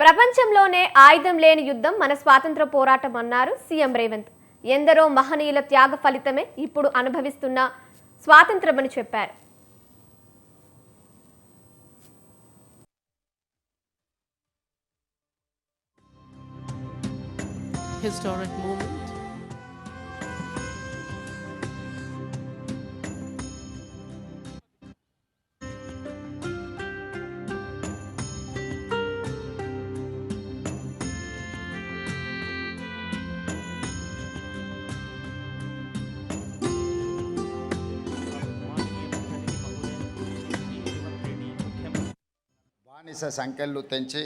ప్రపంచంలోనే ఆయుధం లేని యుద్ధం మన స్వాతంత్ర పోరాటం అన్నారు సీఎం రేవంత్. ఎందరో మహనీయుల త్యాగ ఫలితమే ఇప్పుడు అనుభవిస్తున్న స్వాతంత్రమని చెప్పారు. Historic moment. బానిస సంఖ్యలు తెంచి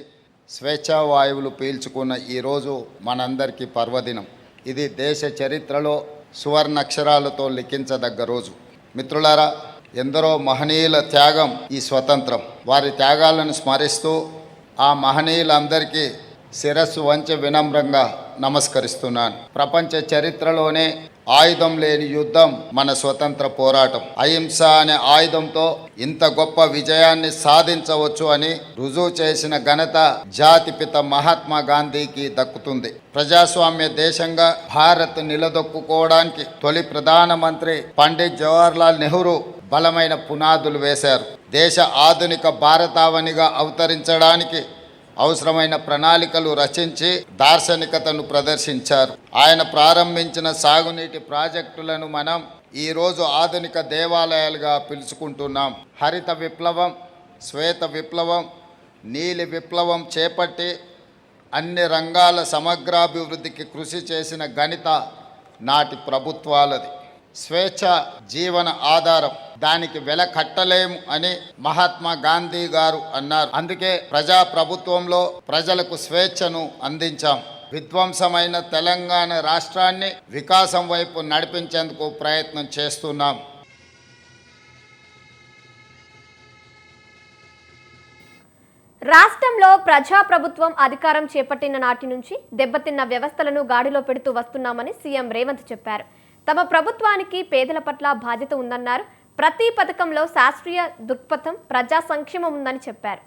స్వేచ్ఛా వాయువులు పీల్చుకున్న ఈరోజు మనందరికీ పర్వదినం. ఇది దేశ చరిత్రలో సువర్ణాక్షరాలతో లిఖించదగ్గ రోజు. మిత్రులారా, ఎందరో మహనీయుల త్యాగం ఈ స్వతంత్రం. వారి త్యాగాలను స్మరిస్తూ ఆ మహనీయులందరికీ శిరస్సు వంచి వినమ్రంగా నమస్కరిస్తున్నాను. ప్రపంచ చరిత్రలోనే ఆయుధం లేని యుద్ధం మన స్వతంత్ర పోరాటం. అహింస అనే ఆయుధంతో ఇంత గొప్ప విజయాన్ని సాధించవచ్చు అని రుజువు చేసిన ఘనత జాతిపిత మహాత్మా గాంధీకి దక్కుతుంది. ప్రజాస్వామ్య దేశంగా భారత్ నిలదొక్కుకోవడానికి తొలి ప్రధానమంత్రి పండిట్ జవహర్లాల్ నెహ్రూ బలమైన పునాదులు వేశారు. దేశ ఆధునిక భారతావనిగా అవతరించడానికి అవసరమైన ప్రణాళికలు రచించి దార్శనికతను ప్రదర్శించారు. ఆయన ప్రారంభించిన సాగునీటి ప్రాజెక్టులను మనం ఈరోజు ఆధునిక దేవాలయాలుగా పిలుచుకుంటున్నాం. హరిత విప్లవం, శ్వేత విప్లవం, నీలి విప్లవం చేపట్టి అన్ని రంగాల సమగ్రాభివృద్ధికి కృషి చేసిన ఘనత నాటి ప్రభుత్వాలది. స్వేచ్ఛ జీవన ఆధారం, దానికి వెల కట్టలేము అని మహాత్మా గాంధీ గారు అన్నారు. అందుకే ప్రజాప్రభుత్వంలో ప్రజలకు స్వేచ్ఛను అందించాం. విధ్వంసమైన తెలంగాణ రాష్ట్రాన్ని వికాసం వైపు నడిపించేందుకు ప్రయత్నం చేస్తున్నాం. రాష్ట్రంలో ప్రజాప్రభుత్వం అధికారం చేపట్టిన నాటి నుంచి దెబ్బతిన్న వ్యవస్థలను గాడిలో పెడుతూ వస్తున్నామని సీఎం రేవంత్ చెప్పారు. తమ ప్రభుత్వానికి పేదల పట్ల బాధ్యత ఉందన్నారు. ప్రతి పథకంలో శాస్త్రీయ దృక్పథం, ప్రజా సంక్షేమం ఉందని చెప్పారు.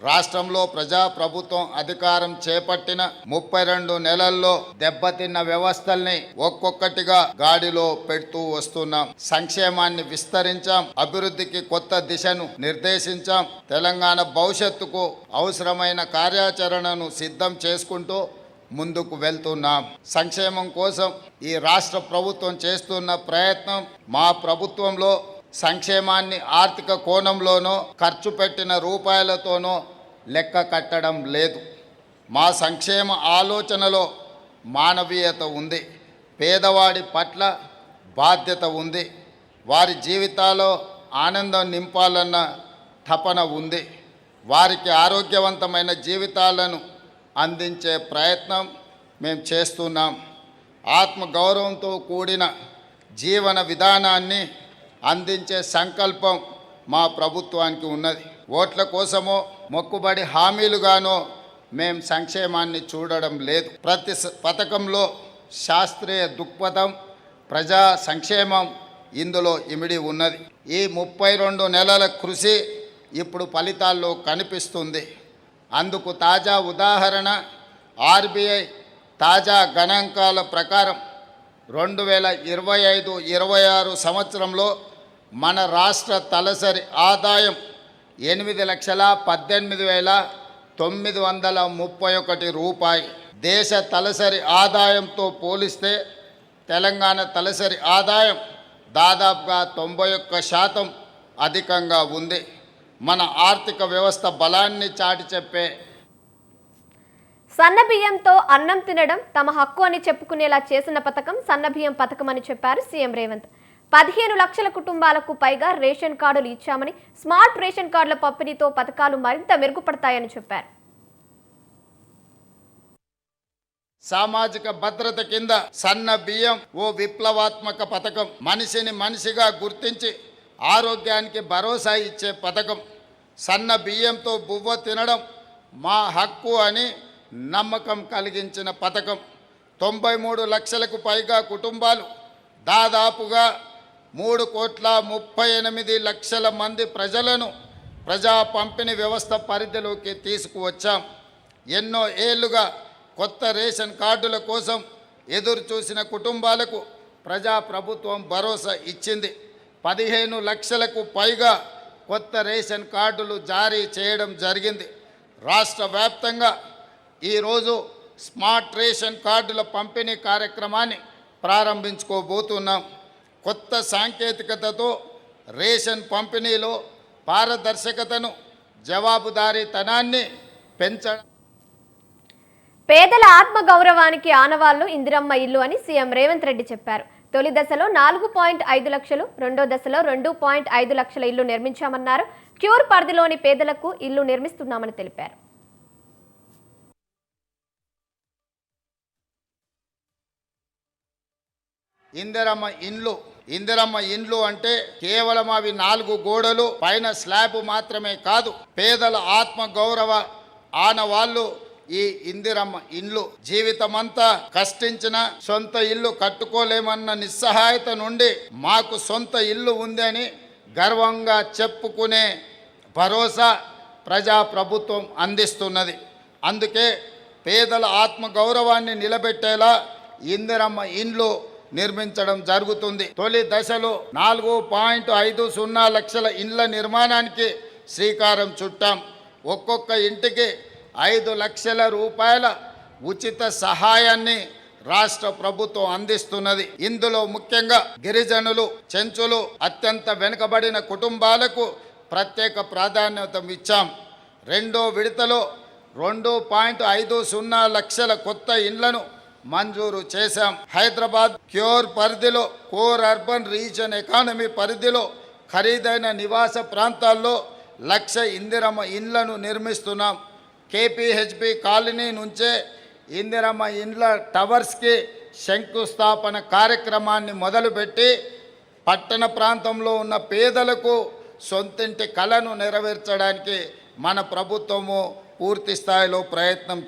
రాష్ట్రంలో ప్రజాప్రభుత్వం అధికారం చేపట్టిన 32 నెలల్లో దెబ్బతిన్న వ్యవస్థల్ని ఒక్కొక్కటిగా గాడిలో పెడుతూ వస్తున్నాం. సంక్షేమాన్ని విస్తరించాం, అభివృద్ధికి కొత్త దిశను నిర్దేశించాం. తెలంగాణ భవిష్యత్తుకు అవసరమైన కార్యాచరణను సిద్ధం చేసుకుంటూ ముందుకు వెళ్తున్నాం. సంక్షేమం కోసం ఈ రాష్ట్ర ప్రభుత్వం చేస్తున్న ప్రయత్నం, మా ప్రభుత్వంలో సంక్షేమాన్ని ఆర్థిక కోణంలోనో ఖర్చు పెట్టిన రూపాయలతోనో లెక్క కట్టడం లేదు. మా సంక్షేమ ఆలోచనలో మానవీయత ఉంది, పేదవాడి పట్ల బాధ్యత ఉంది, వారి జీవితాల్లో ఆనందం నింపాలన్న తపన ఉంది, వారికి ఆరోగ్యవంతమైన జీవితాలను అందించే ప్రయత్నం మేము చేస్తున్నాం. ఆత్మగౌరవంతో కూడిన జీవన విధానాన్ని అందించే సంకల్పం మా ప్రభుత్వానికి ఉన్నది. ఓట్ల కోసమో మొక్కుబడి హామీలుగానో మేము సంక్షేమాన్ని చూడడం లేదు. ప్రతి పథకంలో శాస్త్రీయ దృక్పథం, ప్రజా సంక్షేమం ఇందులో ఇమిడి ఉన్నది. ఈ 32 నెలల కృషి ఇప్పుడు ఫలితాల్లో కనిపిస్తుంది. అందుకు తాజా ఉదాహరణ ఆర్బీఐ తాజా గణాంకాల ప్రకారం 2025-26 సంవత్సరంలో మన రాష్ట్ర తలసరి ఆదాయం 8,18,931 రూపాయి. దేశ తలసరి ఆదాయంతో పోలిస్తే తెలంగాణ తలసరి ఆదాయం దాదాపుగా 91% అధికంగా ఉంది. మన ఆర్థిక వ్యవస్థ బలాన్ని చాటి చెప్పే సన్నబియ్యంతో అన్నం తినడం తమ హక్కు అని చెప్పుకునేలా చేసిన పథకం సన్నబియ్యం పథకం అని చెప్పారు సీఎం రేవంత్. 15 లక్షల కుటుంబాలకు పైగా రేషన్ కార్డులు ఇచ్చామని, స్మార్ట్ రేషన్ కార్డుల పంపిణీతో పథకాలు మరింత మెరుగుపడతాయని చెప్పారు. సామాజిక భద్రత కింద సన్న బియ్యం ఓ విప్లవాత్మక పథకం. మనిషిని మనిషిగా గుర్తించి ఆరోగ్యానికి భరోసా ఇచ్చే పథకం. సన్న బియ్యంతో బువ్వ తినడం మా హక్కు అని నమ్మకం కలిగించిన పథకం. 93 లక్షలకు పైగా కుటుంబాలు దాదాపుగా 3,38,00,000 మంది ప్రజలను ప్రజా పంపిణీ వ్యవస్థ పరిధిలోకి తీసుకువచ్చాం. ఎన్నో ఏళ్లుగా కొత్త రేషన్ కార్డుల కోసం ఎదురు చూసిన కుటుంబాలకు ప్రజాప్రభుత్వం భరోసా ఇచ్చింది. 15 లక్షలకు పైగా కొత్త రేషన్ కార్డులు జారీ చేయడం జరిగింది. రాష్ట్ర వ్యాప్తంగా ఈరోజు స్మార్ట్ రేషన్ కార్డుల పంపిణీ కార్యక్రమాన్ని ప్రారంభించుకోబోతున్నాం. కొత్త సాంకేతికతతో రేషన్ పంపిణీలో పారదర్శకతను, జవాబుదారీతనాన్ని పెంచడం. పేదల ఆత్మగౌరవానికి ఆనవాళ్లు ఇందిరమ్మ ఇల్లు అని సీఎం రేవంత్ రెడ్డి చెప్పారు. తొలి దశలో 4.5 లక్షలు, రెండో దశలో 2.5 లక్షల ఇల్లు నిర్మించామన్నారు. క్యూర్ పరిధిలోని పేదలకు ఇల్లు నిర్మిస్తున్నామని తెలిపారు. ఇందిరమ్మ ఇండ్లు అంటే కేవలం అవి 4 గోడలు పైన స్లాబ్ మాత్రమే కాదు. పేదల ఆత్మ గౌరవ ఆనవాళ్ళు ఈ ఇందిరమ్మ ఇండ్లు. జీవితమంతా కష్టించిన సొంత ఇల్లు కట్టుకోలేమన్న నిస్సహాయత నుండి మాకు సొంత ఇల్లు ఉందని గర్వంగా చెప్పుకునే భరోసా ప్రజాప్రభుత్వం అందిస్తున్నది. అందుకే పేదల ఆత్మ గౌరవాన్ని నిలబెట్టేలా ఇందిరమ్మ ఇండ్లు నిర్మించడం జరుగుతుంది. తొలి దశలో 4.50 లక్షల ఇండ్ల నిర్మాణానికి శ్రీకారం చుట్టాం. ఒక్కొక్క ఇంటికి 5 లక్షల రూపాయల ఉచిత సహాయాన్ని రాష్ట్ర ప్రభుత్వం అందిస్తున్నది. ఇందులో ముఖ్యంగా గిరిజనులు, చెంచులు, అత్యంత వెనుకబడిన కుటుంబాలకు ప్రత్యేక ప్రాధాన్యత ఇచ్చాం. రెండో విడతలో 2.50 లక్షల కొత్త ఇండ్లను మంజూరు చేశాం. హైదరాబాద్ క్యూర్ పరిధిలో, కోర్ అర్బన్ రీజన్ ఎకానమీ పరిధిలో ఖరీదైన నివాస ప్రాంతాల్లో 1,00,000 ఇందిరమ్మ ఇండ్లను నిర్మిస్తున్నాం. కేపీహెచ్బి కాలనీ నుంచే ఇందిరమ్మ ఇండ్ల టవర్స్కి శంకుస్థాపన కార్యక్రమాన్ని మొదలుపెట్టి పట్టణ ప్రాంతంలో ఉన్న పేదలకు సొంతింటి కలను నెరవేర్చడానికి మన ప్రభుత్వము పూర్తి స్థాయిలో ప్రయత్నం